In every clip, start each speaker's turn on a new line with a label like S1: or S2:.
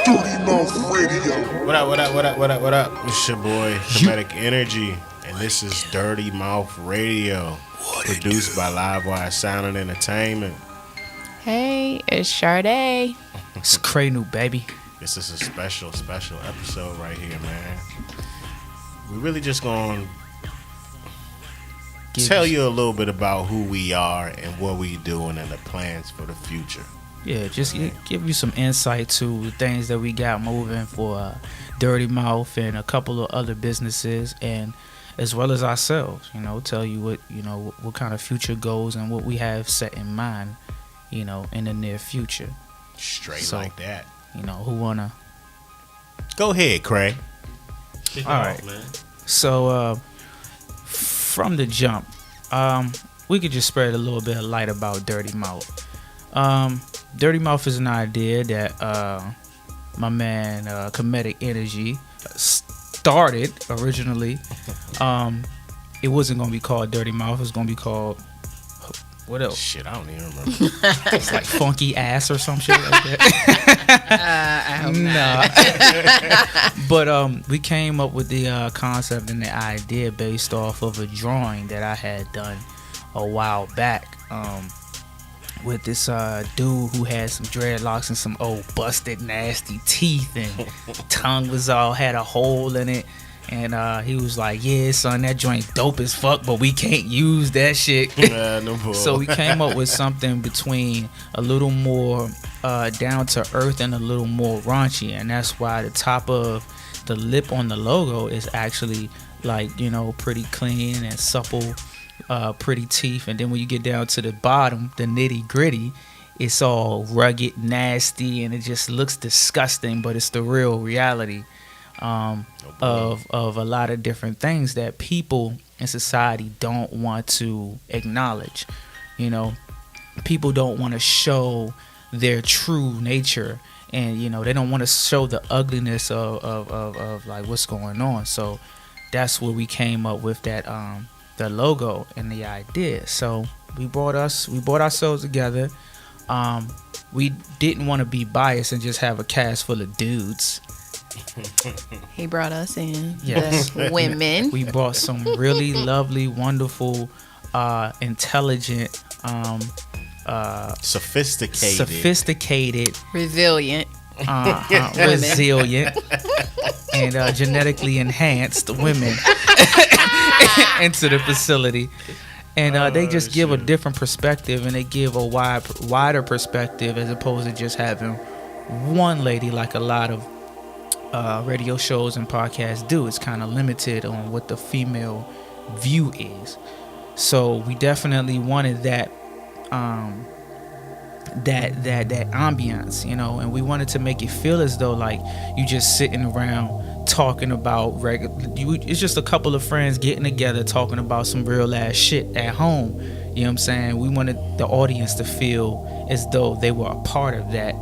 S1: Dirty Mouth Radio.
S2: What up, what up, what up, what up, what up? It's your boy, Comedic Energy, and this is Dirty Mouth Radio, produced by Livewire Sound and Entertainment.
S3: Hey, it's Sade.
S4: It's Cranu, baby.
S2: This is a special episode right here, man. We're really just going to tell you a little bit about who we are and what we doing and the plans for the future.
S4: Yeah, just give you some insight to the things that we got moving for Dirty Mouth and a couple of other businesses, and as well as ourselves. You know, tell you what kind of future goals and what we have set in mind. You know, in the near future.
S2: Straight like that.
S4: You know, who wanna?
S2: Go ahead, Craig.
S4: All right, man. So from the jump, we could just spread a little bit of light about Dirty Mouth. Dirty Mouth is an idea that my man Comedic Energy started originally. It wasn't gonna be called Dirty Mouth. It was gonna be called what else?
S2: Shit, I don't even remember.
S4: It's like Funky Ass or some shit like that.
S3: I hope not.
S4: But we came up with the concept and the idea based off of a drawing that I had done a while back. With this dude who had some dreadlocks and some old busted nasty teeth, and tongue was all had a hole in it, and he was like, yeah son, that joint dope as fuck, but we can't use that shit.
S2: No.
S4: So we came up with something between a little more down to earth and a little more raunchy, and that's why the top of the lip on the logo is actually like, you know, pretty clean and supple, pretty teeth, and then when you get down to the bottom, the nitty gritty, it's all rugged, nasty, and it just looks disgusting, but it's the real reality of a lot of different things that people in society don't want to acknowledge. You know, people don't want to show their true nature, and you know, they don't want to show the ugliness of like what's going on. So that's where we came up with that the logo and the idea. So we brought ourselves together. We didn't want to be biased and just have a cast full of dudes.
S3: He brought us in.
S4: Yes.
S3: The women.
S4: We brought some really lovely, wonderful, intelligent, sophisticated,
S3: resilient,
S4: resilient, and genetically enhanced women into the facility. And they just give a different perspective, and they give a wider perspective as opposed to just having one lady like a lot of radio shows and podcasts do. It's kind of limited on what the female view is. So we definitely wanted that ambiance, you know, and we wanted to make it feel as though like you just sitting around talking about it's just a couple of friends getting together talking about some real ass shit at home. You know what I'm saying? We wanted the audience to feel as though they were a part of that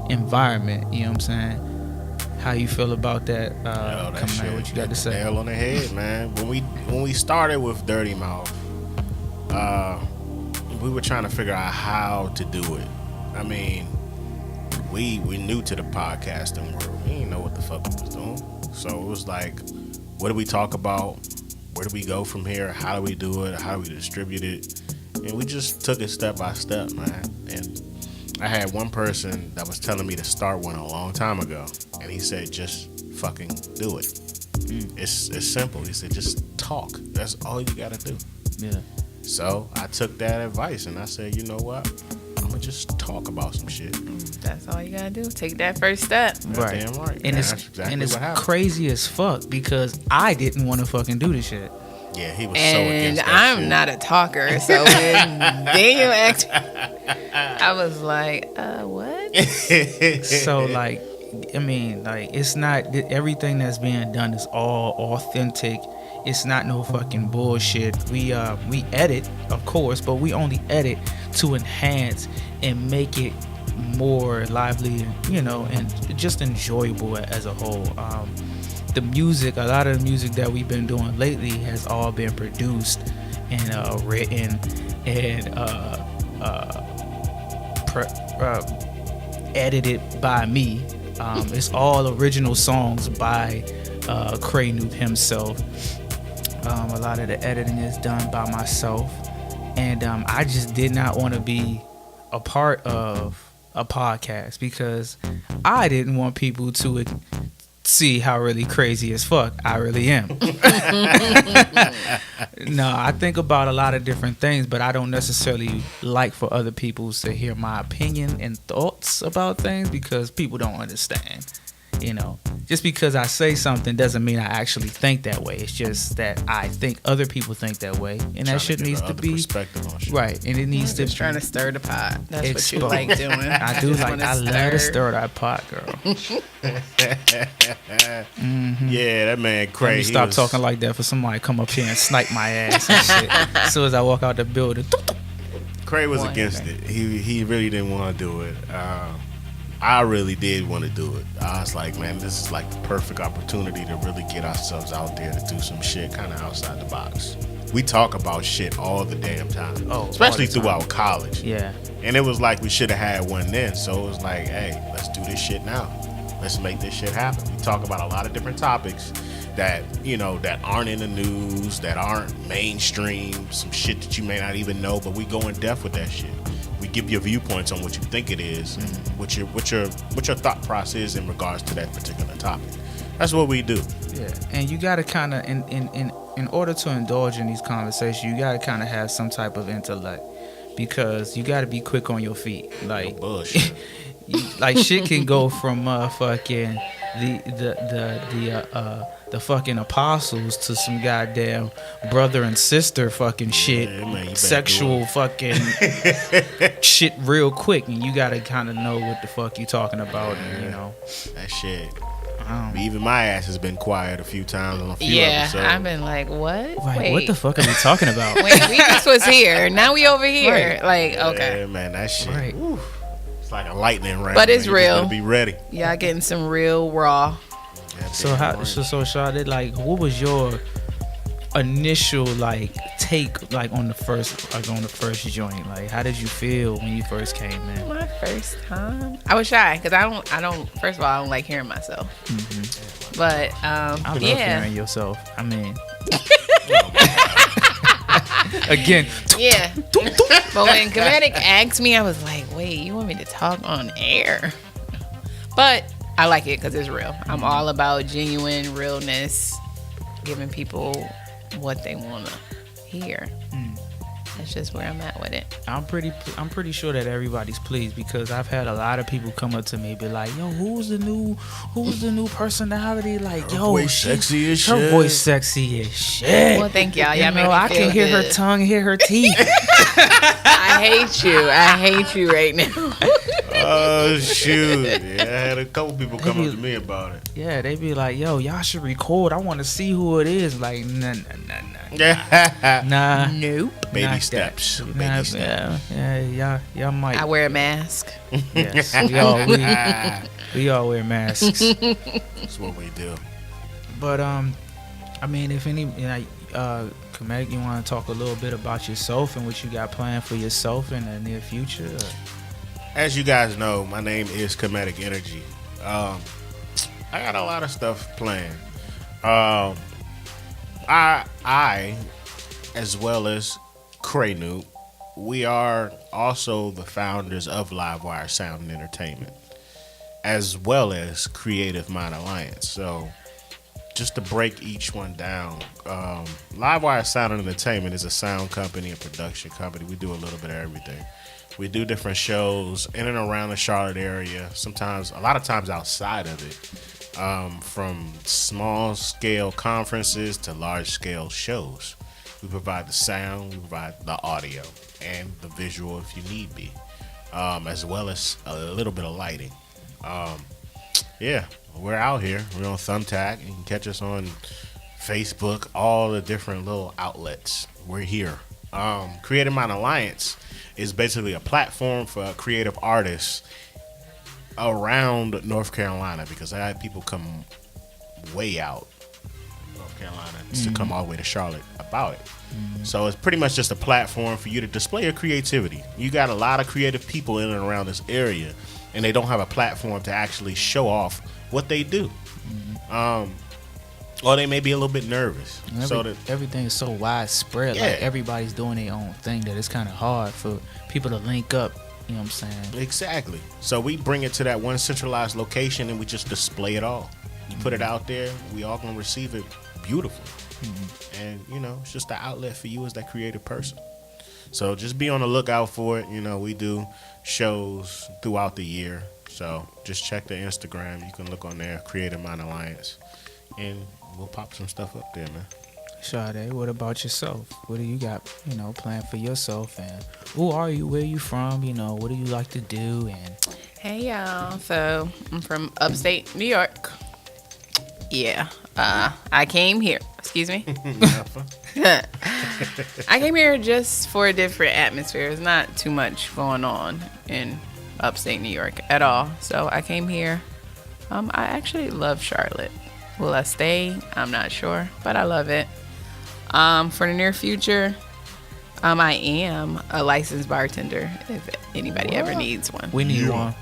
S4: environment. You know what I'm saying? How you feel about that?
S2: That shit,
S4: what you got to say?
S2: Nail on the head, man. When we started with Dirty Mouth, we were trying to figure out how to do it. I mean, we new to the podcasting world. We didn't know what the fuck we was doing. So it was like, what do we talk about? Where do we go from here? How do we do it? How do we distribute it? And we just took it step by step, man. And I had one person that was telling me to start one a long time ago, and he said, just fucking do it. It's simple. He said, just talk. That's all you gotta do.
S4: Yeah.
S2: So I took that advice and I said, you know what? I'm gonna just talk about some shit.
S3: That's all you gotta do. Take that first step.
S4: Right.
S2: Damn right.
S4: And
S2: that's exactly
S4: it's
S2: what happened.
S4: crazy as fuck because I didn't want to fucking do this shit.
S2: Yeah, he was
S3: And
S2: so against that
S3: I'm
S2: shit.
S3: not a talker, so when Daniel asked me, I was like, what?
S4: So like, I mean, like, it's not everything that's being done is all authentic. It's not no fucking bullshit. We edit, of course, but we only edit to enhance and make it more lively, you know, and just enjoyable as a whole. The music, a lot of the music that we've been doing lately has all been produced and written and edited by me. It's all original songs by Cray Noob himself. A lot of the editing is done by myself, and I just did not want to be a part of a podcast because I didn't want people to see how really crazy as fuck I really am. No, I think about a lot of different things, but I don't necessarily like for other people to hear my opinion and thoughts about things because people don't understand. You know, just because I say something doesn't mean I actually think that way. It's just that I think other people think that way, and that shit needs to be right. And it needs to
S3: just trying to stir the pot. That's what you
S4: explode.
S3: like doing.
S4: I do like. I love to stir that pot, girl.
S2: Yeah, that man
S4: Let
S2: crazy.
S4: me stop talking like that for somebody to come up here and snipe my ass and shit. As soon as I walk out the building.
S2: Cray was against it. He really didn't want to do it. I really did want to do it. I was like, man, this is like the perfect opportunity to really get ourselves out there to do some shit kind of outside the box. We talk about shit all the damn time, especially throughout college.
S4: Yeah.
S2: And it was like we should have had one then. So it was like, hey, let's do this shit now. Let's make this shit happen. We talk about a lot of different topics that, you know, that aren't in the news, that aren't mainstream, some shit that you may not even know, but we go in depth with that shit. We give you viewpoints on what you think it is and what your thought process is in regards to that particular topic. That's what we do.
S4: Yeah, and you gotta kind of in order to indulge in these conversations, you gotta kind of have some type of intellect because you gotta be quick on your feet. Like
S2: No bullshit.
S4: like shit can go from fucking the fucking apostles to some goddamn brother and sister fucking shit,
S2: Yeah, man, you better
S4: sexual
S2: do
S4: fucking shit real quick, and you gotta kind of know what the fuck you talking about, and you know
S2: That shit.
S4: I don't-
S2: Even my ass has been quiet a few times on a few
S3: Yeah,
S2: episodes.
S3: I've been like, what?
S4: like
S3: Wait,
S4: what the fuck are we talking about?
S3: Wait, we just was here. Now we over here.
S4: Right.
S3: Like, okay.
S2: Yeah, man, that shit.
S4: Right.
S2: Woo, it's like a lightning round.
S3: But it's
S2: man. You just
S3: real.
S2: gotta be ready.
S3: Y'all getting some real raw.
S4: So how so Shawty, like what was your initial like take like on the first joint? Like how did you feel when you first came in?
S3: My first time, I was shy because I don't. First of all, I don't like hearing myself. But
S4: I love
S3: yeah,
S4: hearing yourself. I mean, again,
S3: yeah. But when Comedic asked me, I was like, wait, you want me to talk on air? But I like it because it's real. I'm all about genuine realness, giving people what they want to hear. That's just where I'm at with it.
S4: I'm pretty sure that everybody's pleased because I've had a lot of people come up to me be like, yo, who's the new personality? Like, yo,
S2: voice sexy as
S4: her
S2: shit.
S4: voice sexy as shit.
S3: Well, thank y'all.
S4: You
S3: Y'all make
S4: know,
S3: me
S4: I
S3: feel
S4: can hear her
S3: good.
S4: tongue, hear her teeth.
S3: I hate you. I hate you right now.
S2: Oh shoot! Yeah, I had a couple people come up to me about it.
S4: Yeah, they be like, yo, y'all should record. I want to see who it is. Like, nah. Nah.
S3: Nope.
S2: Baby
S4: Not
S2: steps.
S4: that.
S2: Baby
S4: Nah,
S2: steps.
S4: yeah, y'all might.
S3: I wear a mask.
S4: Yes, we all wear masks.
S2: That's what we do.
S4: But I mean, if any, Comedic, you want to talk a little bit about yourself and what you got planned for yourself in the near future?
S2: As you guys know, my name is Comedic Energy. I got a lot of stuff planned. I, as well as Cray Noob, we are also the founders of Livewire Sound and Entertainment, as well as Creative Mind Alliance. So, just to break each one down, Livewire Sound and Entertainment is a sound company, a production company. We do a little bit of everything. We do different shows in and around the Charlotte area, sometimes, a lot of times outside of it, from small scale conferences to large scale shows. We provide the sound, we provide the audio, and the visual if you need be, as well as a little bit of lighting. Yeah, we're out here. We're on Thumbtack. You can catch us on Facebook, all the different little outlets. We're here. Creative Mind Alliance is basically a platform for creative artists around North Carolina, because I had people come way out North Carolina to come all the way to Charlotte about it. So it's pretty much just a platform for you to display your creativity. You got a lot of creative people in and around this area and they don't have a platform to actually show off what they do. Or they may be a little bit nervous.
S4: Everything is so widespread.
S2: Yeah.
S4: Like everybody's doing their own thing that it's kind of hard for people to link up. You know what I'm saying?
S2: Exactly. So we bring it to that one centralized location and we just display it all. You put it out there, we all gonna receive it beautifully. And it's just the outlet for you as that creative person. So just be on the lookout for it. We do shows throughout the year. So just check the Instagram. You can look on there, Creative Mind Alliance, and we'll pop some stuff up there, man.
S4: Sade, what about yourself? What do you got, planned for yourself? And who are you? Where you from? What do you like to do? And
S3: Hey y'all, so I'm from upstate New York. Yeah, I came here. Excuse me. I came here just for a different atmosphere. There's not too much going on in upstate New York at all. So I came here. I actually love Charlotte. Will I stay? I'm not sure, but I love it. For the near future, I am a licensed bartender. If anybody ever needs one.
S4: we need
S2: Yeah.
S4: one.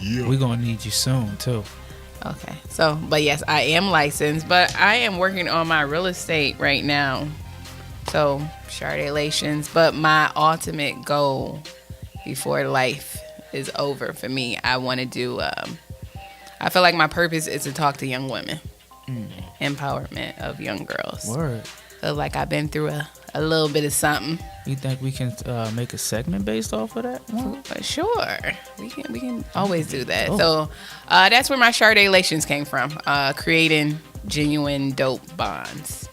S2: Yeah.
S4: We're gonna need you soon too.
S3: Okay. So, but yes, I am licensed, but I am working on my real estate right now. So, Chardelations. But my ultimate goal before life is over for me, I want to do, I feel like my purpose is to talk to young women. Empowerment of young girls.
S4: Word.
S3: Feel like I've been through a little bit of something.
S4: You think we can make a segment based off of that?
S3: But sure, we can always do that.
S4: Oh.
S3: So that's where my Chardelations came from. Creating genuine dope bonds.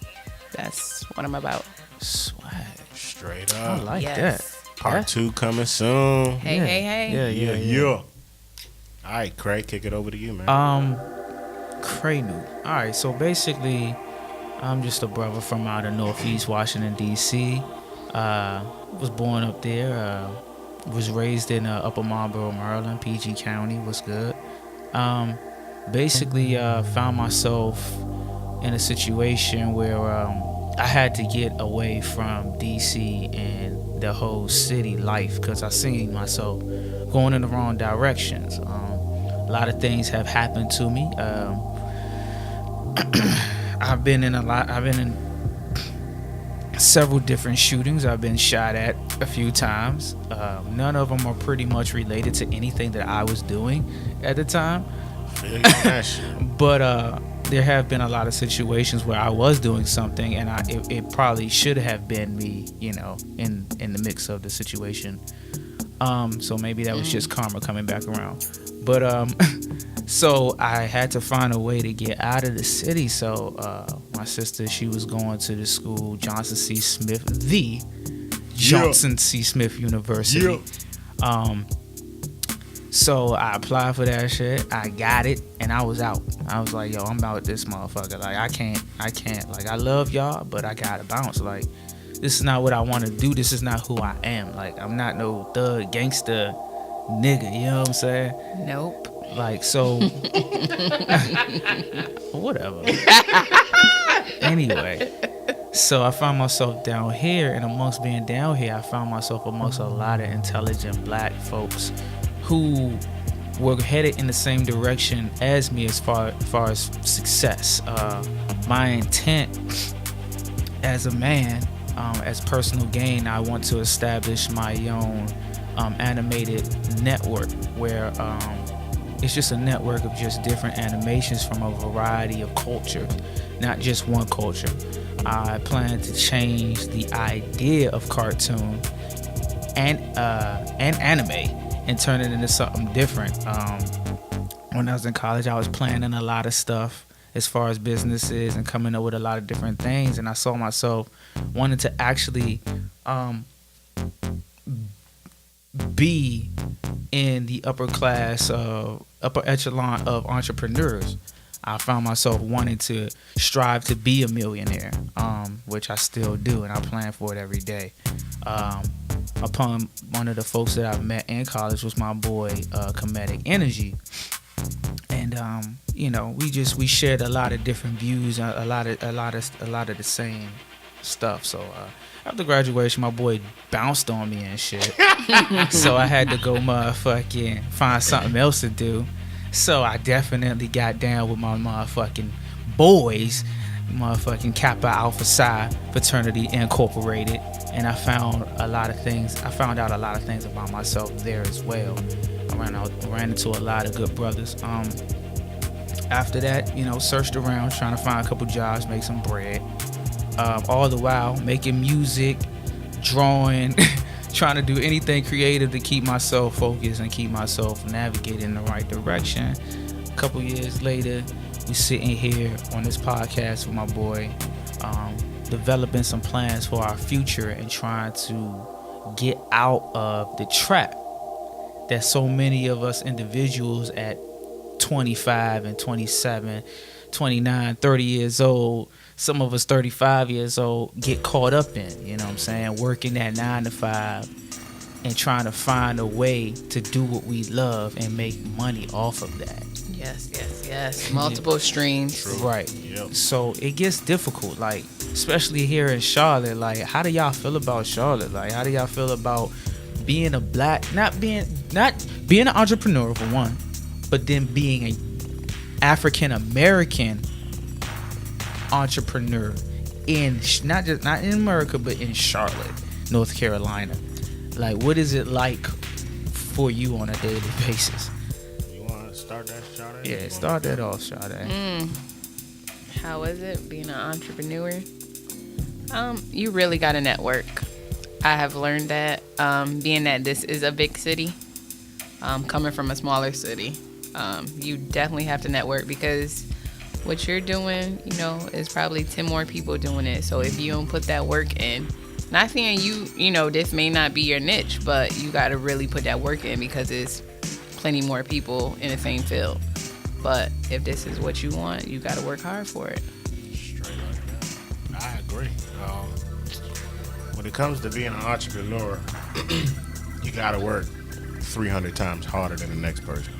S3: That's what I'm about.
S4: Swag.
S2: Straight
S4: I
S2: up.
S4: like
S3: Yes.
S4: that.
S2: Part 2 coming soon.
S3: Hey, hey, hey.
S4: Yeah.
S2: All right, Craig, kick it over to you, man.
S4: Cranu. All right, so basically, I'm just a brother from out of Northeast Washington, D.C. Was born up there. Was raised in Upper Marlboro, Maryland, PG County. Was good. Basically, found myself in a situation where I had to get away from D.C. and the whole city life because I seen myself going in the wrong directions. A lot of things have happened to me. I've been in several different shootings. I've been shot at a few times. None of them are pretty much related to anything that I was doing at the time.
S2: Feel you on that shit.
S4: But there have been a lot of situations where I was doing something, and it probably should have been me, in the mix of the situation. So maybe that was just karma coming back around. But so I had to find a way to get out of the city. So my sister, she was going to the school, Johnson C. Smith, the Johnson C. Smith University. So I applied for that shit. I got it, and I was out. I was like, yo, I'm out this motherfucker. Like, I can't. Like, I love y'all, but I gotta bounce. Like, this is not what I want to do. This is not who I am. Like, I'm not no thug, gangster nigga. You know what I'm saying?
S3: Nope.
S4: Like, so, whatever. Anyway, so I found myself down here, and amongst being down here, I found myself amongst a lot of intelligent black folks who were headed in the same direction as me as far as success. My intent as a man, as personal gain, I want to establish my own animated network where it's just a network of just different animations from a variety of cultures, not just one culture. I plan to change the idea of cartoon and anime and turn it into something different. When I was in college, I was planning a lot of stuff as far as businesses and coming up with a lot of different things, and I saw myself wanting to actually be in the upper echelon of entrepreneurs. I found myself wanting to strive to be a millionaire, which I still do, and I plan for it every day. Upon one of the folks that I met in college was my boy, Comedic Energy, and we shared a lot of different views, a lot of the same stuff. So after graduation, my boy bounced on me and shit. So I had to go motherfucking find something else to do. So I definitely got down with my motherfucking boys, motherfucking Kappa Alpha Psi Fraternity Incorporated, and I found out a lot of things about myself there as well. I ran into a lot of good brothers. After that, searched around trying to find a couple jobs, make some bread. All the while making music, drawing, trying to do anything creative to keep myself focused and keep myself navigating in the right direction. A couple years later, we sitting here on this podcast with my boy, developing some plans for our future and trying to get out of the trap that so many of us individuals at 25 and 27, 29, 30 years old, some of us 35 years old, get caught up in, you know what I'm saying? Working that 9 to 5 and trying to find a way to do what we love and make money off of that.
S3: Yes. Multiple streams.
S2: True.
S4: Right.
S2: Yep.
S4: So it gets difficult, like, especially here in Charlotte. Like, how do y'all feel about Charlotte? Like, how do y'all feel about being a black, not being an entrepreneur for one, but then being an African American entrepreneur in not in America, but in Charlotte, North Carolina? Like, what is it like for you on a daily basis?
S2: You want to start that, Shawty?
S4: Yeah, start that off, Shawty.
S3: How is it being an entrepreneur? You really got to network. I have learned that, being that this is a big city, coming from a smaller city, you definitely have to network, because what you're doing, is probably 10 more people doing it. So if you don't put that work in, not saying this may not be your niche, but you got to really put that work in, because there's plenty more people in the same field. But if this is what you want, you got to work hard for it.
S2: Straight like that. I agree. When it comes to being an entrepreneur, you got to work 300 times harder than the next person.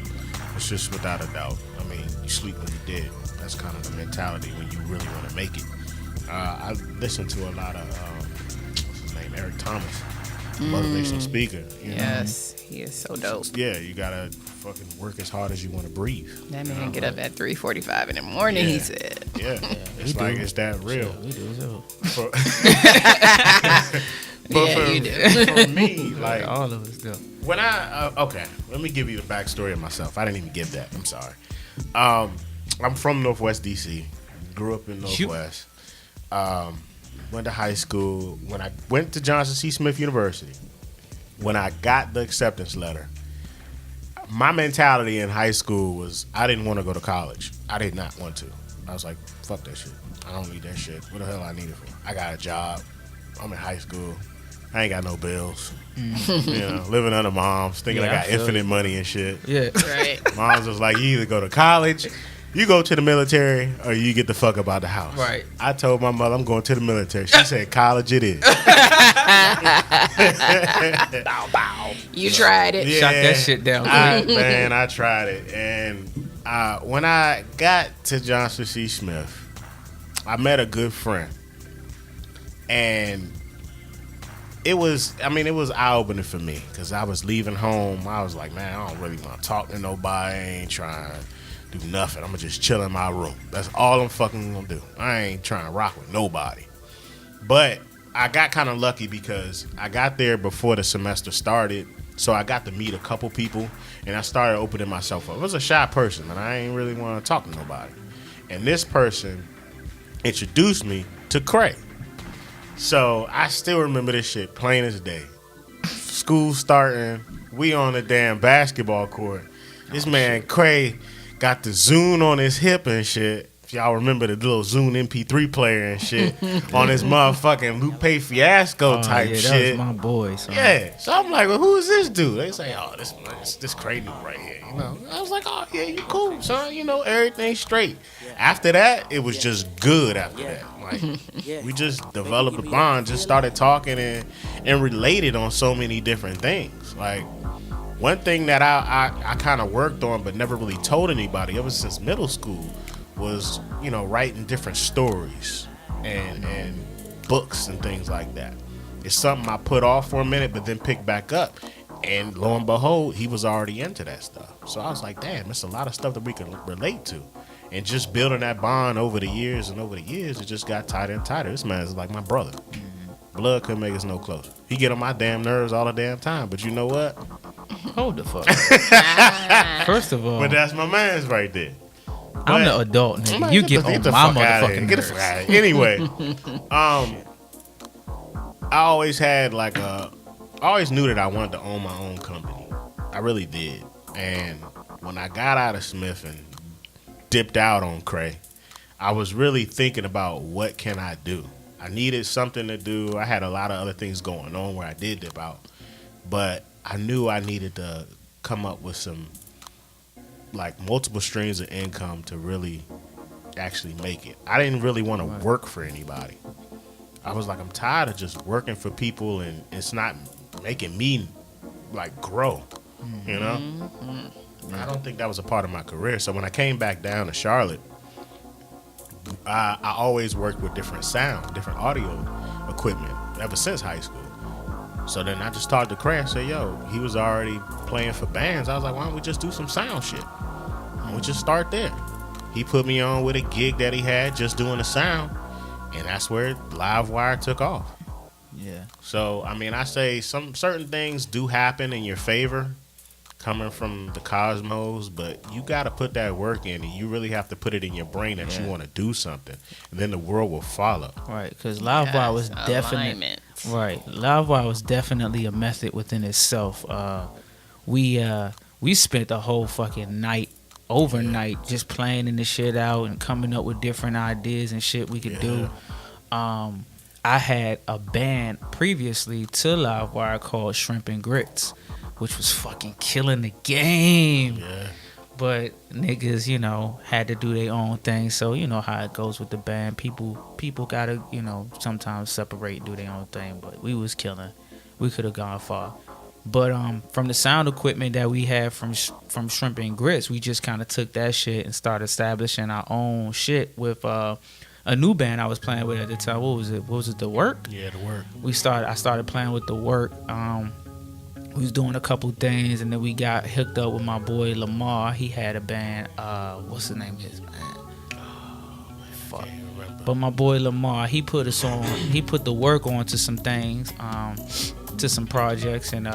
S2: It's just without a doubt. I mean, you sleep when you're dead. That's kind of the mentality when you really want to make it. I listened to a lot of, what's his name, Eric Thomas, motivational speaker.
S3: Yes, he is so dope.
S2: Yeah, you got to fucking work as hard as you want to breathe.
S3: That man get up at 3:45 in the morning, he said.
S2: Yeah, it's like, it's that real.
S4: We do too.
S3: Yeah, you do.
S2: For me, like,
S4: All of us do.
S2: when okay, let me give you the backstory of myself. I didn't even give that. I'm sorry. I'm from Northwest DC. Grew up in Northwest. Went to high school. When I went to Johnson C. Smith University, when I got the acceptance letter, my mentality in high school was I didn't want to go to college. I did not want to. I was like, fuck that shit. I don't need that shit. What the hell I need it for? I got a job. I'm in high school. I ain't got no bills. Living under moms, thinking I got infinite money and shit.
S4: Yeah.
S3: Right.
S2: Mom's was like, you either go to college, you go to the military, or you get the fuck up out the house.
S4: Right.
S2: I told my mother I'm going to the military. She said, college it is. Bow, bow.
S3: You tried it.
S2: Yeah.
S4: Shot that shit down.
S2: I tried it. And when I got to Johnson C. Smith, I met a good friend. And it was eye-opening for me, because I was leaving home. I was like, man, I don't really want to talk to nobody. I ain't trying to do nothing. I'm going to just chill in my room. That's all I'm fucking going to do. I ain't trying to rock with nobody. But I got kind of lucky, because I got there before the semester started, so I got to meet a couple people, and I started opening myself up. I was a shy person, and I ain't really want to talk to nobody. And this person introduced me to Craig. So I still remember this shit plain as day. School starting, we on the damn basketball court. This man Craig got the Zune on his hip and shit. If y'all remember the little Zune MP3 player and shit on his motherfucking Lupe Fiasco type
S4: yeah,
S2: shit.
S4: That was my boy. Son.
S2: Yeah, so I'm like, well, who is this dude? They say, oh, this crazy right here. I was like, oh yeah, you cool, son. Everything straight. After that, it was just good. After that, like we just developed a bond, just started talking and related on so many different things. Like one thing that I kind of worked on but never really told anybody ever since middle school was writing different stories and books and things like that. It's something I put off for a minute, but then pick back up. And lo and behold, he was already into that stuff. So I was like, damn, it's a lot of stuff that we can relate to. And just building that bond over the years, it just got tighter and tighter. This man is like my brother. Blood couldn't make us no closer. He get on my damn nerves all the damn time. But you know what?
S4: Hold the fuck. First of all,
S2: But that's my man's right there.
S4: I'm the adult nigga. You get on my motherfucking
S2: Get the
S4: nerves.
S2: fuck out of here. Anyway, I always had I always knew that I wanted to own my own company. I really did. And when I got out of Smith and dipped out on Cray, I was really thinking about what can I do. I needed something to do. I had a lot of other things going on where I did dip out. But I knew I needed to come up with some multiple streams of income to really actually make it. I didn't really want to work for anybody. I was like, I'm tired of just working for people and it's not making me grow, you know? Mm-hmm. I don't think that was a part of my career. So when I came back down to Charlotte, I always worked with different audio equipment ever since high school. So then I just talked to Cray and said, yo, he was already playing for bands. I was like, why don't we just do some sound shit? And we just start there. He put me on with a gig that he had just doing the sound. And that's where Livewire took off.
S4: Yeah.
S2: So, I mean, I say some certain things do happen in your favor coming from the cosmos, but you got to put that work in, and you really have to put it in your brain that you want to do something, and then the world will follow.
S4: Right, because Livewire was definitely Livewire was definitely a method within itself. We spent the whole fucking night, overnight, just planning the shit out and coming up with different ideas and shit we could do. I had a band previously to Livewire called Shrimp and Grits, which was fucking killing the game. Yeah. But niggas, had to do their own thing. So you know how it goes with the band. People gotta, sometimes separate and do their own thing. But we was killing. We could have gone far. But from the sound equipment that we had from Shrimp and Grits, we just kind of took that shit and started establishing our own shit with a new band I was playing with at the time. What was it? The Work?
S2: Yeah, The Work.
S4: I started playing with The Work. We was doing a couple things, and then we got hooked up with my boy Lamar. He had a band. What's the name of his band? Fuck. But my boy Lamar, he put us on. He put The Work on to some things, to some projects, and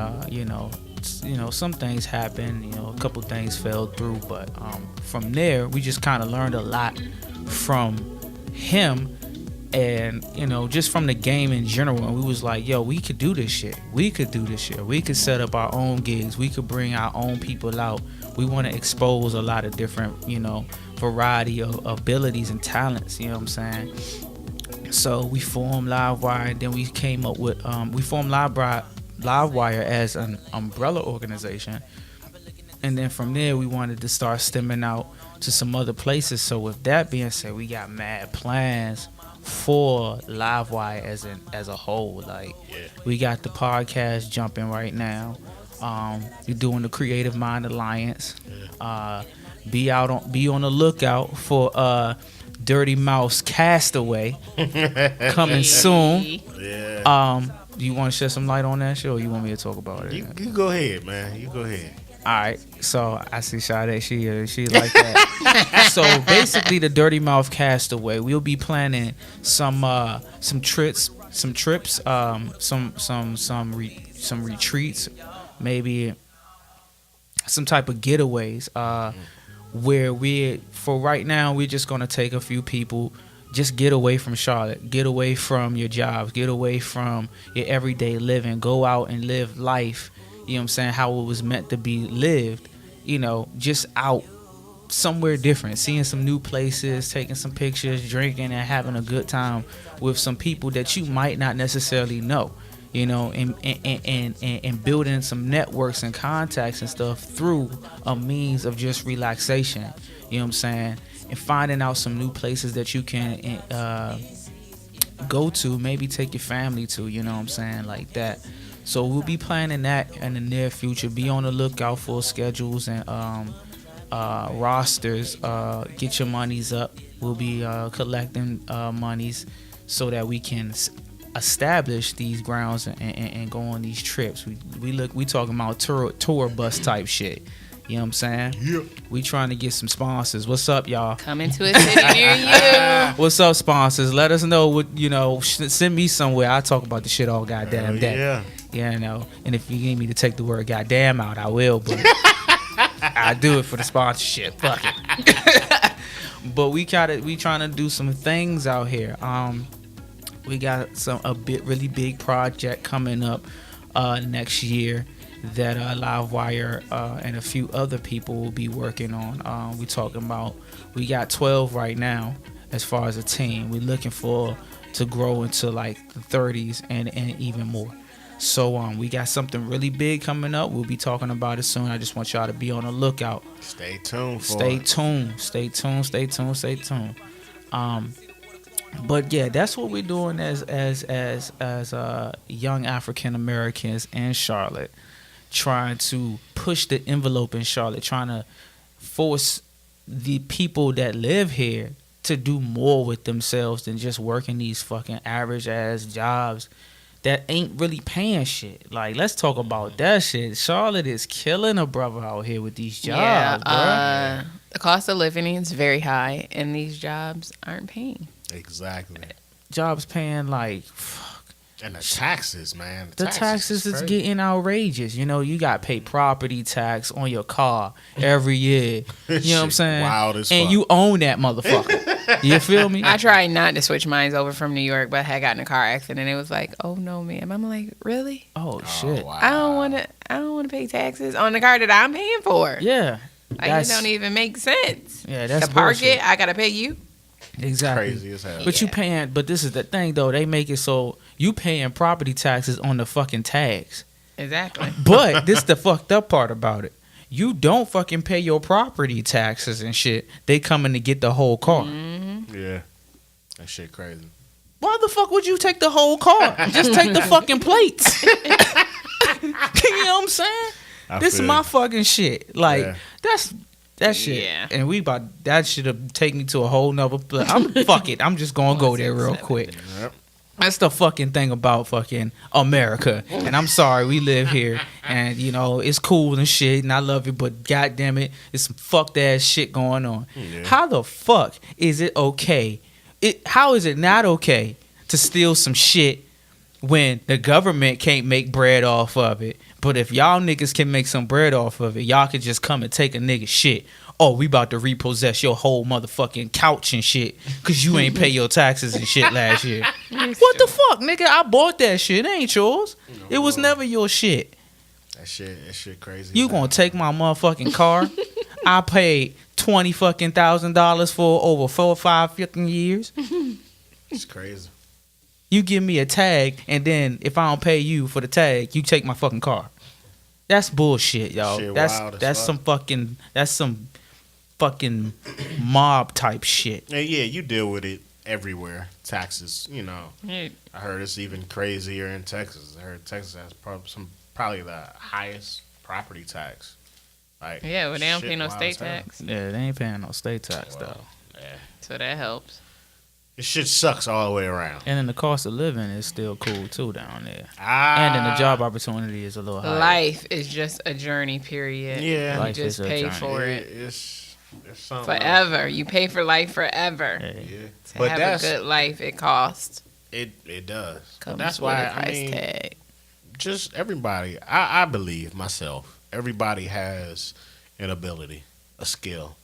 S4: some things happened. A couple things fell through, but from there we just kind of learned a lot from him. And just from the game in general, and we was like, yo, we could do this shit. We could set up our own gigs. We could bring our own people out. We want to expose a lot of different variety of abilities and talents, you know what I'm saying? So we formed Livewire, and then we came up with we formed Livewire as an umbrella organization, and then from there we wanted to start stemming out to some other places. So with that being said, we got mad plans for Livewire as a whole. We got the podcast jumping right now. We're doing the Creative Mind Alliance. Be on the lookout for Dirty Mouse Castaway coming soon. Yeah. You want to shed some light on that shit, or you want me to talk about it?
S2: You go ahead, man. You go ahead.
S4: All right, so I see Sade, she like that. So basically, the Dirty Mouth Castaway, we'll be planning some trips, some retreats, maybe some type of getaways. Where for right now, we're just gonna take a few people, just get away from Charlotte, get away from your jobs, get away from your everyday living, go out and live life. You know what I'm saying? How it was meant to be lived, just out somewhere different, seeing some new places, taking some pictures, drinking, and having a good time with some people that you might not necessarily know, and building some networks and contacts and stuff through a means of just relaxation, you know what I'm saying? And finding out some new places that you can go to, maybe take your family to, you know what I'm saying, like that. So we'll be planning that in the near future. Be on the lookout for schedules and rosters. Get your monies up. We'll be collecting monies so that we can establish these grounds and go on these trips. We talking about tour bus type shit. You know what I'm saying?
S1: Yeah.
S4: We trying to get some sponsors. What's up, y'all?
S3: Coming to a city near you.
S4: What's up, sponsors? Let us know what, send me somewhere. I talk about the shit all goddamn day.
S2: Yeah.
S4: Yeah, and if you need me to take the word goddamn out, I will, but I do it for the sponsorship. Fuck it. But we trying to do some things out here. We got really big project coming up next year that Livewire and a few other people will be working on. We got 12 right now as far as a team. We're looking to grow into like the 30s and even more. So we got something really big coming up. We'll be talking about it soon. I just want y'all to be on the lookout.
S2: Stay tuned.
S4: Stay tuned. But yeah, that's what we're doing as young African Americans in Charlotte, trying to push the envelope in Charlotte, trying to force the people that live here to do more with themselves than just working these fucking average ass jobs that ain't really paying shit. Like, let's talk about that shit. Charlotte is killing a brother out here with these jobs, bro.
S3: The cost of living is very high, and these jobs aren't paying.
S2: Exactly.
S4: Jobs paying like, fuck.
S2: And the taxes, man.
S4: The taxes is
S2: crazy.
S4: getting outrageous. You got to pay property tax on your car every year. You know what I'm saying?
S2: Wild as
S4: and
S2: fuck.
S4: you own that motherfucker. You feel me?
S3: I tried not to switch mines over from New York, but I had gotten in a car accident, and it was like, oh no, ma'am. I'm like, really?
S4: Oh shit.
S2: Wow.
S3: I don't want to pay taxes on the car that I'm paying for.
S4: Yeah.
S3: Like, it don't even make sense.
S4: Yeah, that's
S3: to park
S4: bullshit.
S3: it, I gotta pay you.
S4: Exactly.
S2: Crazy as hell.
S4: But you paying. But this is the thing though. They make it so you paying property taxes on the fucking tags.
S3: Exactly.
S4: But this the fucked up part about it. You don't fucking pay your property taxes and shit. They coming to get the whole car.
S3: Mm-hmm.
S2: Yeah. That shit crazy.
S4: Why the fuck would you take the whole car? Just take the fucking plates. You know what I'm saying? This is my fucking shit. Like, that's that shit.
S3: Yeah.
S4: And that should have taken me to a whole nother fuck it. I'm just gonna go there real quick.
S2: Yep.
S4: That's the fucking thing about fucking America. And I'm sorry we live here. And, it's cool and shit. And I love it. But goddamn it, there's some fucked ass shit going on.
S2: Yeah.
S4: How the fuck is it okay? How is it not okay to steal some shit when the government can't make bread off of it? But if y'all niggas can make some bread off of it, y'all can just come and take a nigga shit. Oh, we about to repossess your whole motherfucking couch and shit because you ain't pay your taxes and shit last year. What the fuck, nigga? I bought that shit. It ain't yours. It was never your shit.
S2: That shit crazy.
S4: You gonna take my motherfucking car? I paid $20,000 for over 4 or 5 fucking years.
S2: It's crazy.
S4: You give me a tag, and then if I don't pay you for the tag, you take my fucking car. That's bullshit, y'all.
S2: Shit wild as
S4: That's
S2: fuck.
S4: some fucking mob type shit.
S2: Yeah, you deal with it everywhere. Taxes,
S3: Yeah.
S2: I heard it's even crazier in Texas. I heard Texas has probably the highest property tax. Like,
S3: Yeah, well, they don't
S2: shit
S3: pay no
S2: wild
S3: state
S2: as hell.
S3: tax.
S4: Yeah, they ain't paying no state tax though.
S2: Yeah.
S3: So that helps.
S2: This shit sucks all the way around.
S4: And then the cost of living is still cool too down there. And then the job opportunity is a little higher.
S3: Life is just a journey, period.
S2: Yeah.
S3: You
S4: Life
S3: just
S4: is a
S3: pay
S4: journey.
S3: for it
S2: It's something
S3: forever. You pay for life forever.
S4: Yeah.
S2: else. Yeah.
S3: To
S2: But
S3: have
S2: that's
S3: a good life, it costs.
S2: it does.
S3: Comes
S2: That's
S3: with
S2: why
S3: a price tag.
S2: just everybody. I believe myself. Everybody has an ability, a skill.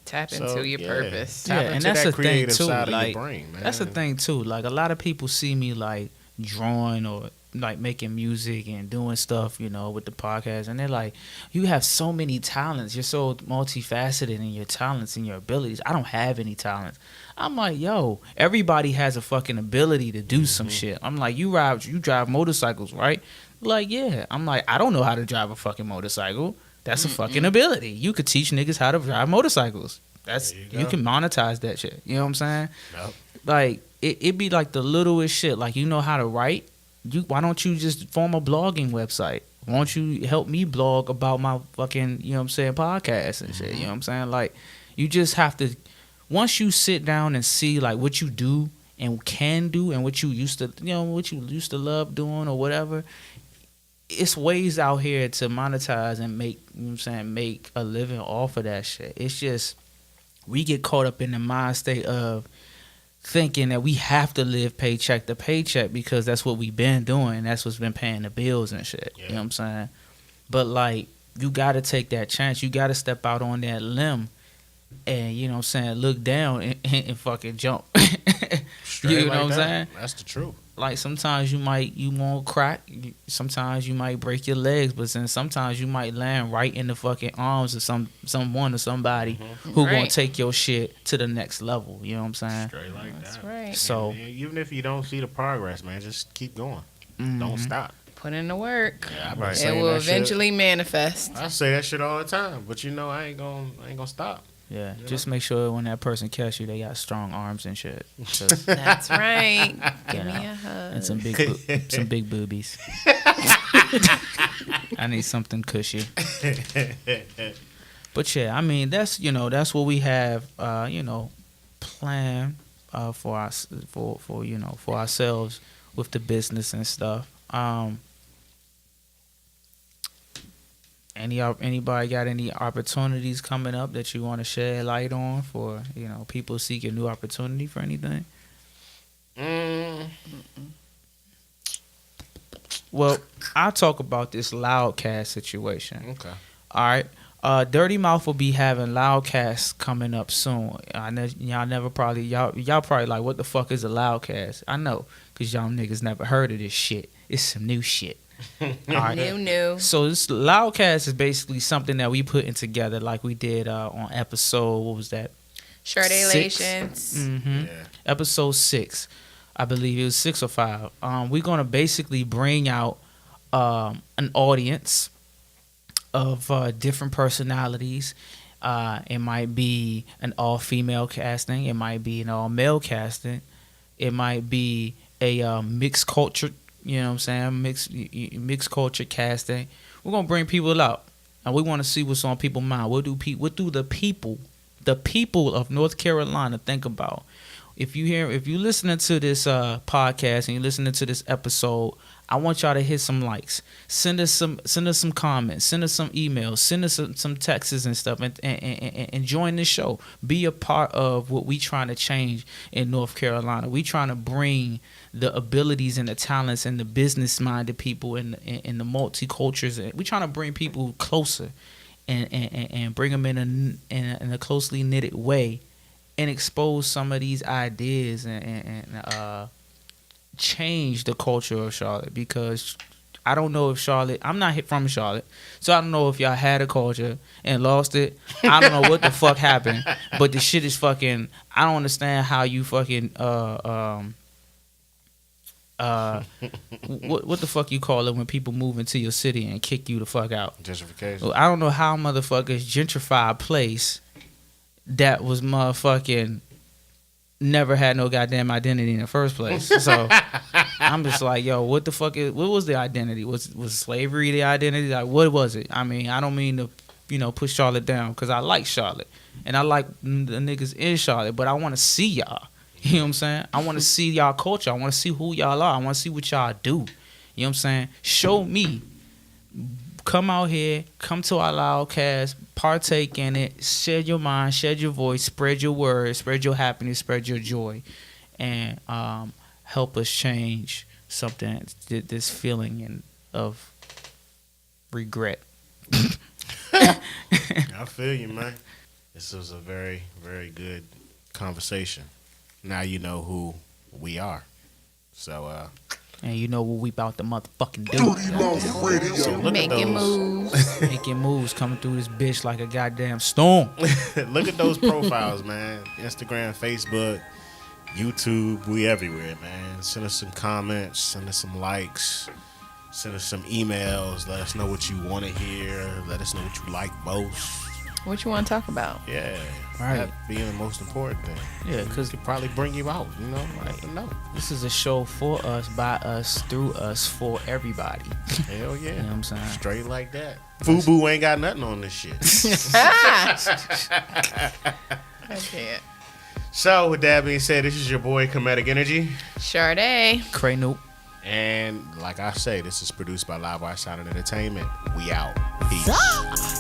S3: Tap
S2: So,
S3: into your
S2: yeah.
S3: purpose.
S2: Tap
S4: and
S2: into
S4: that's
S2: that
S4: the thing
S2: creative
S4: too.
S2: side of your
S4: Like,
S2: brain, man.
S4: that's the thing too. Like, a lot of people see me like drawing or like making music and doing stuff, with the podcast, and they're like, "You have so many talents. You're so multifaceted in your talents and your abilities. I don't have any talents." I'm like, "Yo, everybody has a fucking ability to do some shit." I'm like, "You drive motorcycles, right?" Like, yeah. I'm like, "I don't know how to drive a fucking motorcycle." That's a fucking ability. You could teach niggas how to drive motorcycles. That's
S2: There you
S4: you
S2: go.
S4: can monetize that shit. You know what I'm saying?
S2: Yep.
S4: Like, it be like the littlest shit. Like, you know how to write? Why don't you just form a blogging website? Why don't you help me blog about my fucking, podcast and shit? You know what I'm saying? Like, you just have to, once you sit down and see like what you do and can do, and what you used to, what you used to love doing or whatever, it's ways out here to monetize and make, make a living off of that shit. It's just we get caught up in the mind state of thinking that we have to live paycheck to paycheck because that's what we've been doing. That's what's been paying the bills and shit. Yeah. You know what I'm saying? But like, you got to take that chance. You got to step out on that limb and, look down and fucking jump. You know what I'm saying?
S2: That's the truth.
S4: Like, sometimes you won't crack. Sometimes you might break your legs, but then sometimes you might land right in the fucking arms of someone or somebody who gonna take your shit to the next level. You know what I'm saying?
S2: Straight like
S3: That's
S2: that.
S3: right.
S4: So
S2: even if you don't see the progress, man, just keep going. Don't stop.
S3: Put in the work.
S2: Yeah,
S3: it will eventually manifest.
S2: I say that shit all the time, but I ain't gonna stop.
S4: Yeah, just make sure when that person catch you, they got strong arms and shit.
S3: That's right. Give me a hug.
S4: And some big boobies. I need something cushy. But yeah, I mean that's what we have planned for us for ourselves with the business and stuff. Anybody got any opportunities coming up that you want to shed light on for people seeking new opportunity for anything? Well, I'll talk about this Loudcast situation.
S2: Okay.
S4: All right. Dirty Mouth will be having Loudcast coming up soon. Y'all probably like, what the fuck is a Loudcast? I know, because y'all niggas never heard of this shit. It's some new shit. All right.
S3: New.
S4: So this Loudcast is basically something that we putting together like we did on episode, what was that?
S3: Shardalations.
S4: Mm-hmm.
S2: Yeah.
S4: Episode 6. I believe it was 6 or 5. We're going to basically bring out an audience of different personalities. It might be an all-female casting. It might be an all-male casting. It might be a mixed culture, you know what I'm saying, mixed culture casting. We're going to bring people out. And we want to see what's on people's mind. What do the people of North Carolina think about? If you listening to this podcast and you're listening to this episode, I want y'all to hit some likes. Send us some comments. Send us some emails. Send us some texts and stuff, and join the show. Be a part of what we trying to change in North Carolina. We trying to bring the abilities and the talents and the business-minded people and the multicultures. We trying to bring people closer and bring them in a closely knitted way. And expose some of these ideas and change the culture of Charlotte, because I don't know if Charlotte, I'm not from Charlotte, so I don't know if y'all had a culture and lost it. I don't know what the fuck happened, but the shit is fucking, I don't understand how you fucking what the fuck you call it when people move into your city and kick you the fuck out?
S2: Gentrification.
S4: Well, I don't know how motherfuckers gentrify a place that was motherfucking never had no goddamn identity in the first place. So I'm just like, yo, what the fuck what was the identity? Was slavery the identity? Like, what was it? I mean, I don't mean to, push Charlotte down, because I like Charlotte and I like the niggas in Charlotte, but I want to see y'all. You know what I'm saying? I want to see y'all culture. I want to see who y'all are. I want to see what y'all do. You know what I'm saying? Show me. Come out here, come to our Loudcast, partake in it, shed your mind, shed your voice, spread your words, spread your happiness, spread your joy, and help us change something, this feeling of regret.
S2: I feel you, man. This was a very, very good conversation. Now you know who we are. So,
S4: and you know what we about to motherfucking do.
S1: Dirty Mouth Radio.
S2: So
S3: Making moves.
S4: Making moves, coming through this bitch like a goddamn storm.
S2: Look at those profiles, man. Instagram, Facebook, YouTube, we everywhere, man. Send us some comments, send us some likes, send us some emails. Let us know what you want to hear. Let us know what you like most.
S3: What you want to talk about?
S2: Yeah,
S4: right.
S2: That being the most important thing.
S4: Yeah, because
S2: could probably bring you out. Let them know.
S4: This is a show for us, by us, through us, for everybody.
S2: Hell yeah.
S4: You know what I'm saying?
S2: Straight like that. FUBU ain't got nothing on this shit.
S3: I can't.
S2: So with that being said, this is your boy Comedic Energy.
S3: Sade.
S4: Cray Noop.
S2: And like I say, this is produced by Live Wire Sound and Entertainment. We out. Peace.